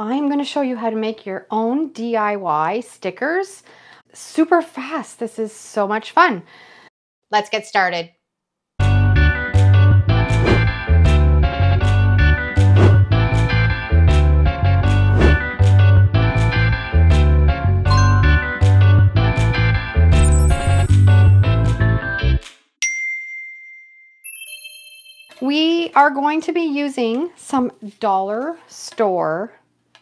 I'm going to show you how to make your own DIY stickers super fast. This is so much fun. Let's get started. We are going to be using some dollar store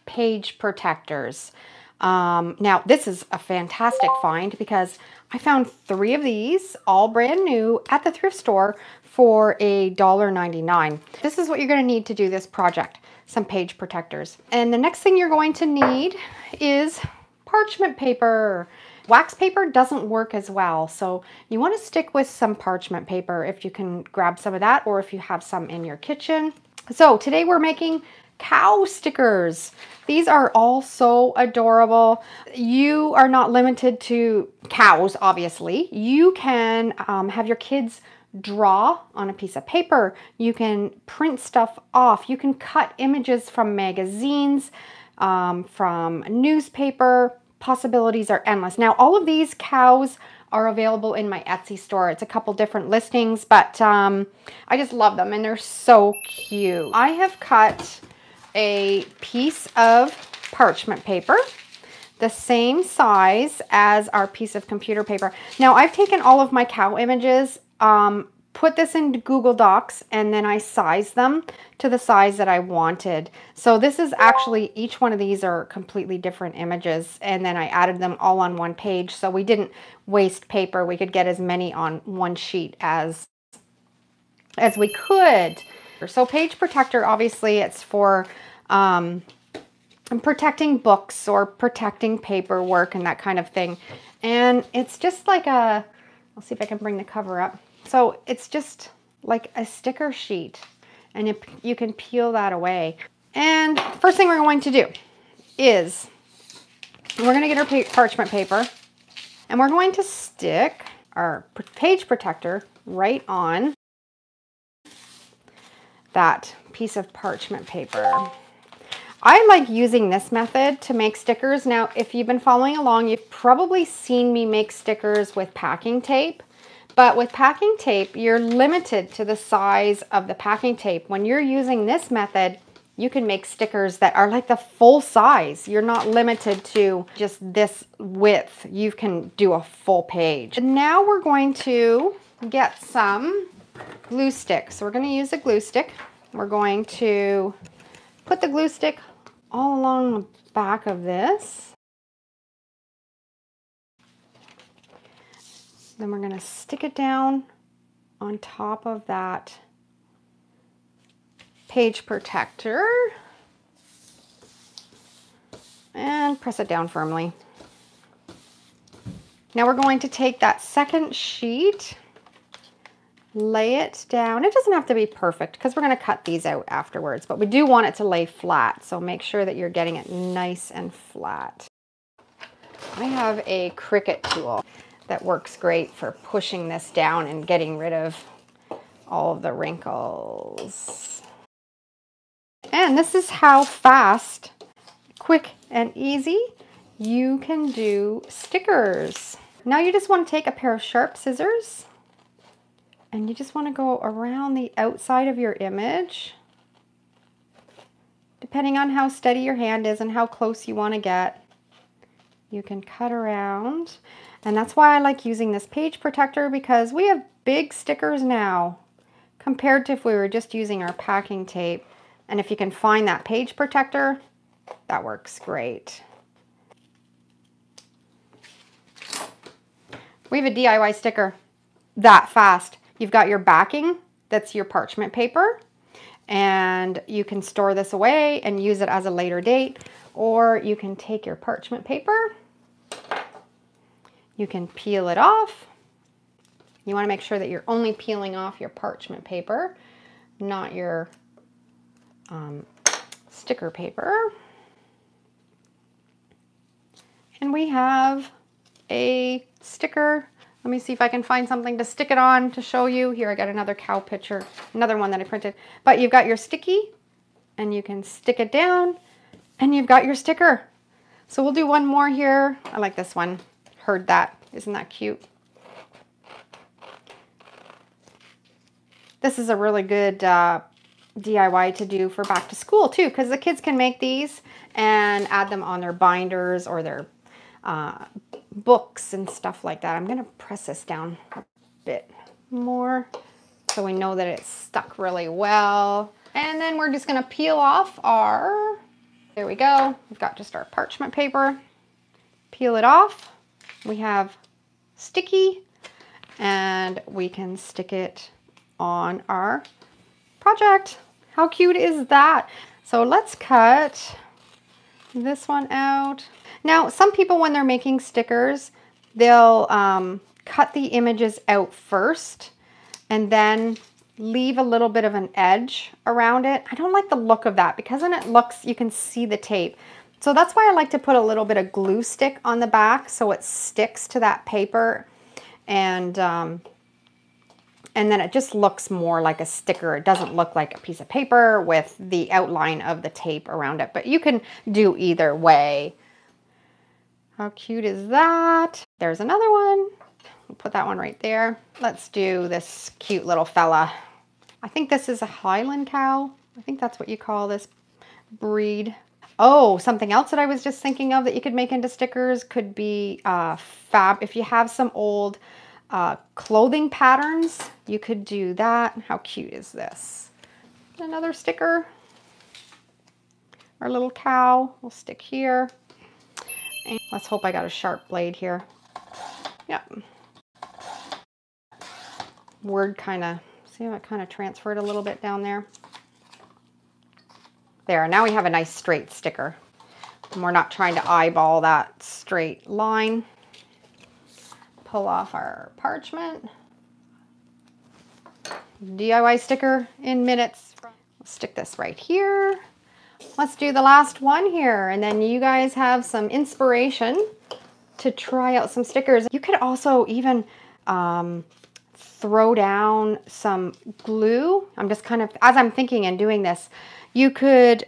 page protectors. Now this is a fantastic find because I found 3 of these all brand new at the thrift store for $1.99. This is what you're going to need to do this project, some page protectors. And the next thing you're going to need is parchment paper. Wax paper doesn't work as well, so you want to stick with some parchment paper if you can grab some of that, or if you have some in your kitchen. So today we're making cow stickers. These are all so adorable. You are not limited to cows, obviously. You can have your kids draw on a piece of paper. You can print stuff off. You can cut images from magazines, from newspaper. Possibilities are endless. Now, all of these cows are available in my Etsy store. It's a couple different listings, but I just love them and they're so cute. I have cut a piece of parchment paper, the same size as our piece of computer paper. Now, I've taken all of my cow images, put this into Google Docs, and then I sized them to the size that I wanted. So this is actually, each one of these are completely different images, and then I added them all on one page, so we didn't waste paper. We could get as many on one sheet as we could. So page protector, obviously it's for protecting books or protecting paperwork and that kind of thing. And it's just like a, I'll see if I can bring the cover up. So it's just like a sticker sheet, and you can peel that away. And first thing we're going to do is we're going to get our parchment paper, and we're going to stick our page protector right on that piece of parchment paper. I like using this method to make stickers. Now, if you've been following along, you've probably seen me make stickers with packing tape. But with packing tape, you're limited to the size of the packing tape. When you're using this method, you can make stickers that are like the full size. You're not limited to just this width. You can do a full page. And now we're going to get some glue stick. So we're going to use a glue stick. We're going to put the glue stick all along the back of this. Then we're going to stick it down on top of that page protector and press it down firmly. Now we're going to take that second sheet, lay it down. It doesn't have to be perfect because we're going to cut these out afterwards, but we do want it to lay flat, so make sure that you're getting it nice and flat. I have a Cricut tool that works great for pushing this down and getting rid of all of the wrinkles. And this is how fast, quick, and easy you can do stickers. Now you just want to take a pair of sharp scissors and you just want to go around the outside of your image, depending on how steady your hand is and how close you want to get. You can cut around. And that's why I like using this page protector, because we have big stickers now compared to if we were just using our packing tape. And if you can find that page protector, that works great. We have a DIY sticker that fast. You've got your backing, that's your parchment paper, and you can store this away and use it as a later date, or you can take your parchment paper. You can peel it off. You want to make sure that you're only peeling off your parchment paper, not your sticker paper. And we have a sticker. Let me see if I can find something to stick it on to show you. Here, I got another cow picture, another one that I printed. But you've got your sticky, and you can stick it down And you've got your sticker. So we'll do one more here. I like this one. Heard that. Isn't that cute? This is a really good DIY to do for back to school too, because the kids can make these and add them on their binders or their books and stuff like that. I'm going to press this down a bit more so we know that it's stuck really well. And then we're just going to peel off our, there we go. We've got just our parchment paper. Peel it off. We have sticky and we can stick it on our project. How cute is that? So let's cut this one out. Now, some people when they're making stickers, they'll cut the images out first and then leave a little bit of an edge around it. I don't like the look of that because then it looks, you can see the tape. So that's why I like to put a little bit of glue stick on the back so it sticks to that paper, and then it just looks more like a sticker. It doesn't look like a piece of paper with the outline of the tape around it, but you can do either way. How cute is that? There's another one. We'll put that one right there. Let's do this cute little fella. I think this is a Highland cow. I think that's what you call this breed. Oh, something else that I was just thinking of that you could make into stickers could be if you have some old clothing patterns, you could do that. How cute is this? Another sticker. Our little cow will stick here. And let's hope I got a sharp blade here. Yep. Word kind of, see how it kind of transferred a little bit down there? There, now we have a nice straight sticker. And we're not trying to eyeball that straight line. Pull off our parchment. DIY sticker in minutes. We'll stick this right here. Let's do the last one here, and then you guys have some inspiration to try out some stickers. You could also even throw down some glue. I'm just kind of, as I'm thinking and doing this, you could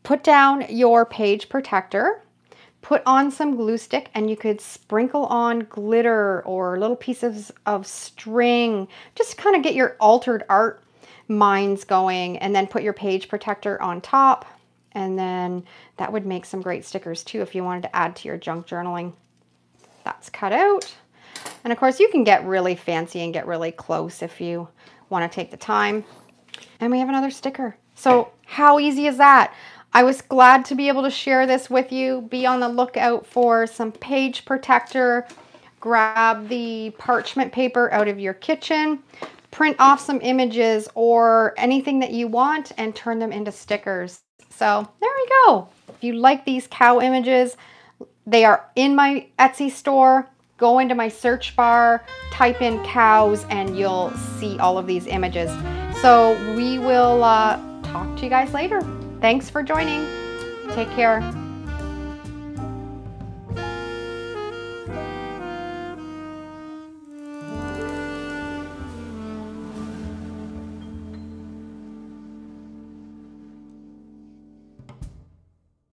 put down your page protector, put on some glue stick, and you could sprinkle on glitter or little pieces of string, just kind of get your altered art minds going, and then put your page protector on top. And then that would make some great stickers too if you wanted to add to your junk journaling. That's cut out. And of course you can get really fancy and get really close if you want to take the time. And we have another sticker. So how easy is that? I was glad to be able to share this with you. Be on the lookout for some page protector. Grab the parchment paper out of your kitchen. Print off some images or anything that you want and turn them into stickers. So there we go. If you like these cow images, they are in my Etsy store. Go into my search bar, type in cows, and you'll see all of these images. So we will talk to you guys later. Thanks for joining. Take care.